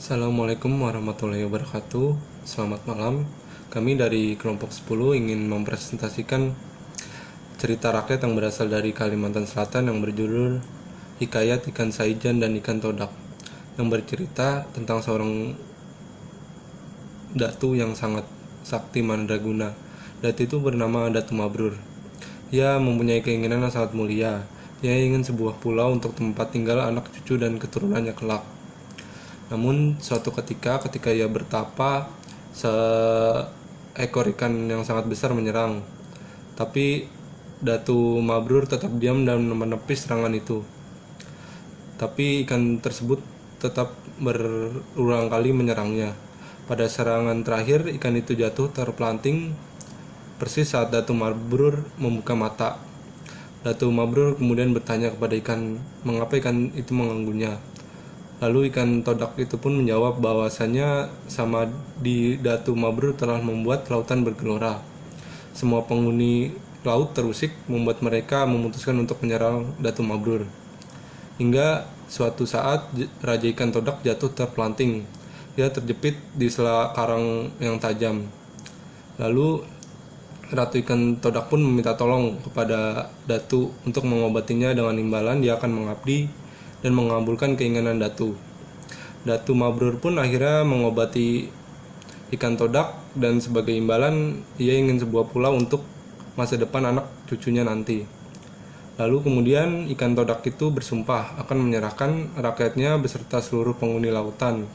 Assalamualaikum warahmatullahi wabarakatuh. Selamat malam. Kami dari kelompok 10 ingin mempresentasikan cerita rakyat yang berasal dari Kalimantan Selatan yang berjudul Hikayat Ikan Saijan dan Ikan Todak, yang bercerita tentang seorang datu yang sangat sakti mandraguna. Datu itu bernama Datu Mabrur. Ia mempunyai keinginan yang sangat mulia. Ia ingin sebuah pulau untuk tempat tinggal anak cucu dan keturunannya kelak. Namun suatu ketika ia bertapa, seekor ikan yang sangat besar menyerang. Tapi Datu Mabrur tetap diam dan menepis serangan itu. Tapi ikan tersebut tetap berulang kali menyerangnya. Pada serangan terakhir, ikan itu jatuh terpelanting persis saat Datu Mabrur membuka mata. Datu Mabrur kemudian bertanya kepada ikan, mengapa ikan itu mengganggunya. Lalu ikan todak itu pun menjawab bahwasanya sama di Datu Mabrur telah membuat lautan bergelora. Semua penghuni laut terusik membuat mereka memutuskan untuk menyerang Datu Mabrur. Hingga suatu saat Raja Ikan Todak jatuh terpelanting. Ia terjepit di sela karang yang tajam. Lalu Ratu Ikan Todak pun meminta tolong kepada Datu untuk mengobatinya. Dengan imbalan dia akan mengabdi dan mengabulkan keinginan Datu. Datu Mabrur pun akhirnya mengobati Ikan Todak, dan sebagai imbalan ia ingin sebuah pulau untuk masa depan anak cucunya nanti. Lalu kemudian Ikan Todak itu bersumpah akan menyerahkan rakyatnya beserta seluruh penghuni lautan.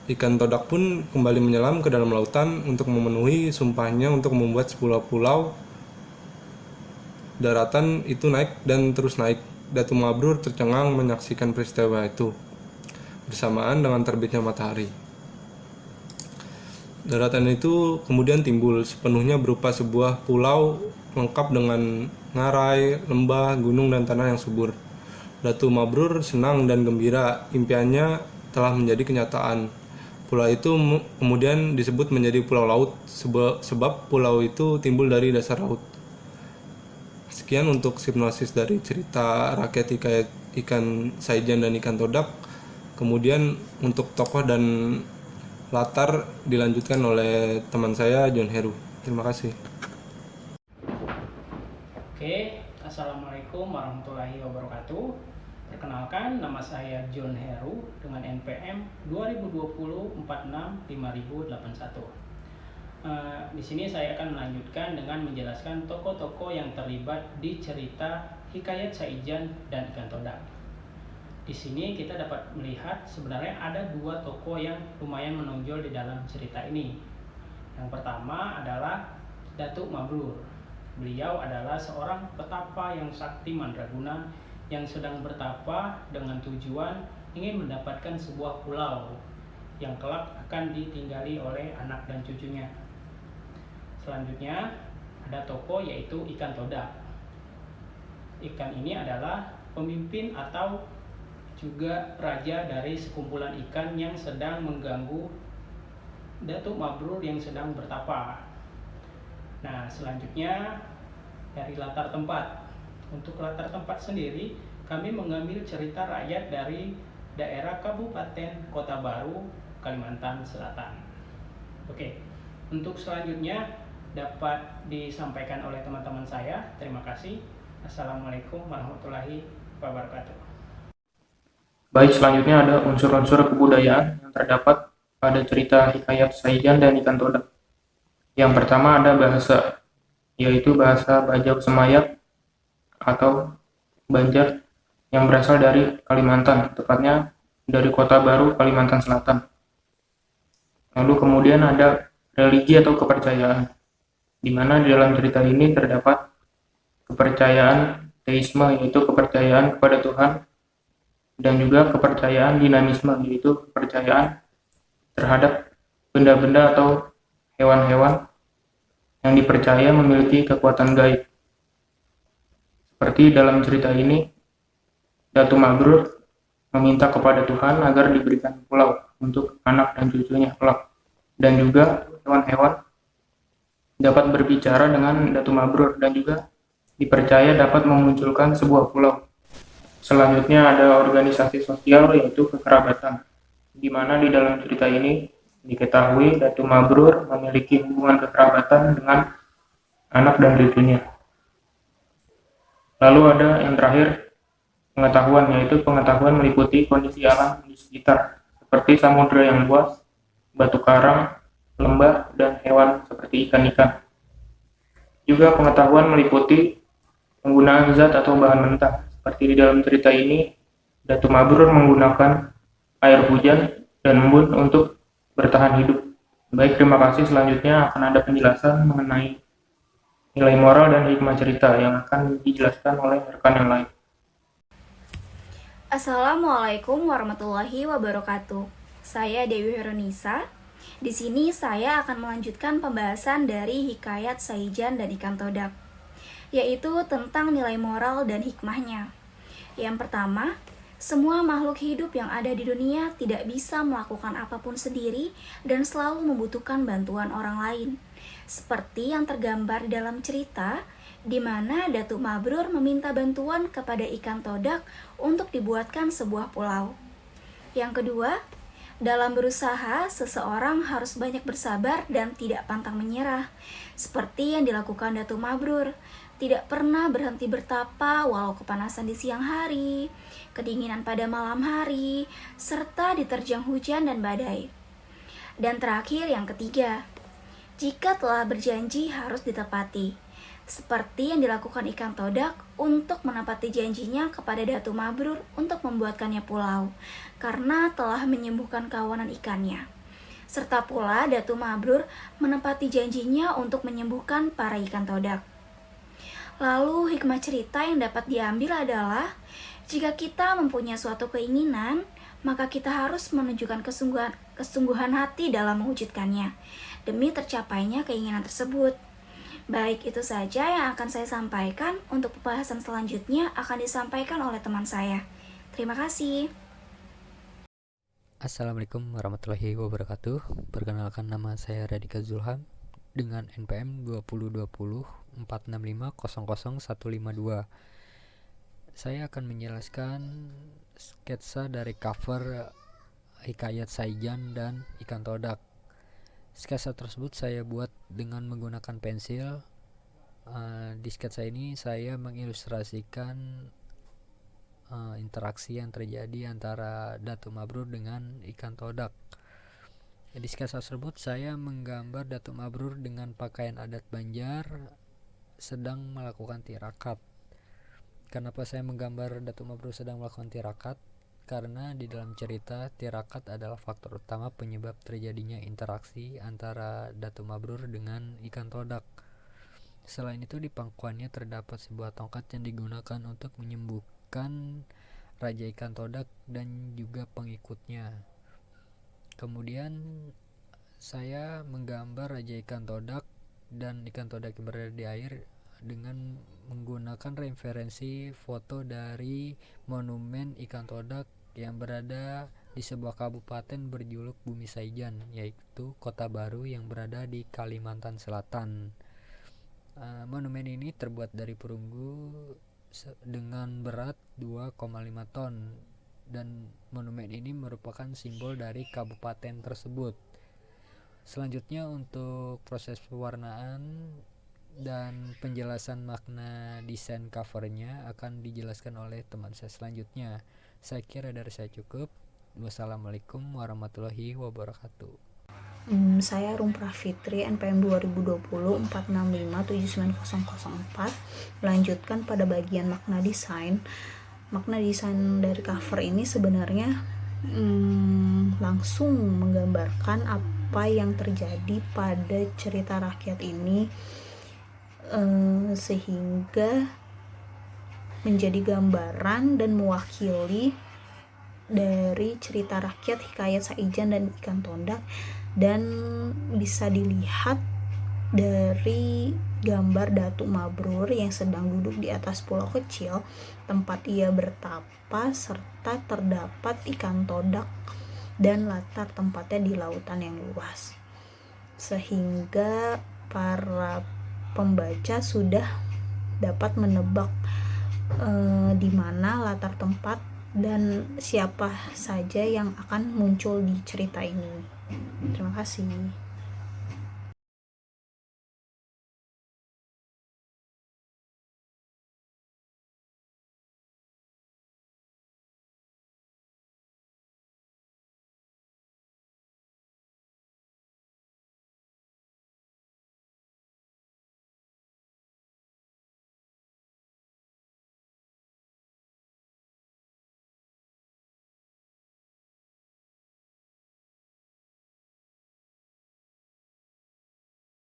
Ikan Todak pun kembali menyelam ke dalam lautan untuk memenuhi sumpahnya untuk membuat sebuah pulau. Daratan itu naik dan terus naik. Datu Mabrur tercengang menyaksikan peristiwa itu bersamaan dengan terbitnya matahari. Daratan itu kemudian timbul sepenuhnya berupa sebuah pulau lengkap dengan ngarai, lembah, gunung, dan tanah yang subur. Datu Mabrur senang dan gembira, impiannya telah menjadi kenyataan. Pulau itu kemudian disebut menjadi Pulau Laut sebab pulau itu timbul dari dasar laut. Sekian untuk sinopsis dari cerita rakyat hikayat Ikan Saijan dan Ikan Todak. Kemudian untuk tokoh dan latar dilanjutkan oleh teman saya John Heru. Terima kasih. Oke, Assalamualaikum warahmatullahi wabarakatuh. Perkenalkan, nama saya John Heru dengan NPM 2020-46-5081. Di sini saya akan melanjutkan dengan menjelaskan tokoh-tokoh yang terlibat di cerita Hikayat Saijan dan Ikan Todak. Di sini kita dapat melihat sebenarnya ada dua tokoh yang lumayan menonjol di dalam cerita ini. Yang pertama adalah Datu Mabrur. Beliau adalah seorang petapa yang sakti mandraguna yang sedang bertapa dengan tujuan ingin mendapatkan sebuah pulau yang kelak akan ditinggali oleh anak dan cucunya. Selanjutnya ada tokoh yaitu Ikan Todak. Ikan ini adalah pemimpin atau juga raja dari sekumpulan ikan yang sedang mengganggu Datu Mabrur yang sedang bertapa. Nah, selanjutnya dari latar tempat. Untuk latar tempat sendiri, kami mengambil cerita rakyat dari daerah Kabupaten Kota Baru, Kalimantan Selatan. Oke, untuk selanjutnya dapat disampaikan oleh teman-teman saya. Terima kasih. Assalamualaikum warahmatullahi wabarakatuh. Baik, selanjutnya ada unsur-unsur kebudayaan yang terdapat pada cerita Hikayat Saijan dan Ikan Todak. Yang pertama ada bahasa, yaitu bahasa Bajau Semayak atau Banjar yang berasal dari Kalimantan, tepatnya dari Kota Baru, Kalimantan Selatan. Lalu kemudian ada religi atau kepercayaan, di mana di dalam cerita ini terdapat kepercayaan teisme, yaitu kepercayaan kepada Tuhan, dan juga kepercayaan dinamisme, yaitu kepercayaan terhadap benda-benda atau hewan-hewan yang dipercaya memiliki kekuatan gaib. Seperti dalam cerita ini, Datu Mabrur meminta kepada Tuhan agar diberikan pulau untuk anak dan cucunya kelak. Dan juga hewan-hewan dapat berbicara dengan Datu Mabrur dan juga dipercaya dapat memunculkan sebuah pulau. Selanjutnya ada organisasi sosial, yaitu kekerabatan, di mana di dalam cerita ini diketahui Datu Mabrur memiliki hubungan kekerabatan dengan anak dan cucunya. Lalu ada yang terakhir, pengetahuan, yaitu pengetahuan meliputi kondisi alam di sekitar, seperti samudera yang luas, batu karang, lembah, dan hewan seperti ikan-ikan. Juga pengetahuan meliputi penggunaan zat atau bahan mentah, seperti di dalam cerita ini, Datu Mabrur menggunakan air hujan dan embun untuk bertahan hidup. Baik, terima kasih. Selanjutnya akan ada penjelasan mengenai nilai moral dan hikmah cerita yang akan dijelaskan oleh rekan yang lain. Assalamualaikum warahmatullahi wabarakatuh. Saya Dewi Heronisa. Di sini saya akan melanjutkan pembahasan dari Hikayat Saijan dan Ikan Todak, yaitu tentang nilai moral dan hikmahnya. Yang pertama, semua makhluk hidup yang ada di dunia tidak bisa melakukan apapun sendiri dan selalu membutuhkan bantuan orang lain. Seperti yang tergambar di dalam cerita, di mana Datu Mabrur meminta bantuan kepada Ikan Todak untuk dibuatkan sebuah pulau. Yang kedua, dalam berusaha, seseorang harus banyak bersabar dan tidak pantang menyerah. Seperti yang dilakukan Datu Mabrur, tidak pernah berhenti bertapa walau kepanasan di siang hari, kedinginan pada malam hari, serta diterjang hujan dan badai. Dan terakhir yang ketiga, jika telah berjanji harus ditepati, seperti yang dilakukan Ikan Todak untuk menepati janjinya kepada Datu Mabrur untuk membuatkannya pulau, karena telah menyembuhkan kawanan ikannya. Serta pula Datu Mabrur menepati janjinya untuk menyembuhkan para ikan todak. Lalu hikmah cerita yang dapat diambil adalah, jika kita mempunyai suatu keinginan, maka kita harus menunjukkan kesungguhan hati dalam mewujudkannya, demi tercapainya keinginan tersebut. Baik, itu saja yang akan saya sampaikan. Untuk pembahasan selanjutnya akan disampaikan oleh teman saya. Terima kasih. Assalamualaikum warahmatullahi wabarakatuh. Perkenalkan, nama saya Radika Zulham dengan NPM 202046500152. Saya akan menjelaskan sketsa dari cover Hikayat Saijan dan Ikan Todak. Sketsa tersebut saya buat dengan menggunakan pensil. Di sketsa ini saya mengilustrasikan interaksi yang terjadi antara Datu Mabrur dengan Ikan Todak. Di sketsa tersebut saya menggambar Datu Mabrur dengan pakaian adat Banjar sedang melakukan tirakat. Kenapa saya menggambar Datu Mabrur sedang melakukan tirakat? Karena di dalam cerita, tirakat adalah faktor utama penyebab terjadinya interaksi antara Datu Mabrur dengan Ikan Todak. Selain itu, di pangkuannya terdapat sebuah tongkat yang digunakan untuk menyembuhkan Raja Ikan Todak dan juga pengikutnya. Kemudian saya menggambar Raja Ikan Todak dan Ikan Todak yang berada di air dengan menggunakan referensi foto dari monumen Ikan Todak yang berada di sebuah kabupaten berjuluk Bumi Saijan, yaitu Kota Baru yang berada di Kalimantan Selatan. Monumen ini terbuat dari perunggu dengan berat 2,5 ton, dan monumen ini merupakan simbol dari kabupaten tersebut. Selanjutnya, untuk proses pewarnaan dan penjelasan makna desain covernya akan dijelaskan oleh teman saya selanjutnya. Saya kira dari saya cukup. Wassalamualaikum warahmatullahi wabarakatuh. Saya Rumprah Fitri, NPM 202046579004. Melanjutkan pada bagian makna desain. Makna desain dari cover ini sebenarnya langsung menggambarkan apa yang terjadi pada cerita rakyat ini, sehingga menjadi gambaran dan mewakili dari cerita rakyat Hikayat Saijan dan Ikan Todak, dan bisa dilihat dari gambar Datu Mabrur yang sedang duduk di atas pulau kecil tempat ia bertapa, serta terdapat Ikan Todak dan latar tempatnya di lautan yang luas, sehingga para pembaca sudah dapat menebak di mana latar tempat dan siapa saja yang akan muncul di cerita ini. Terima kasih.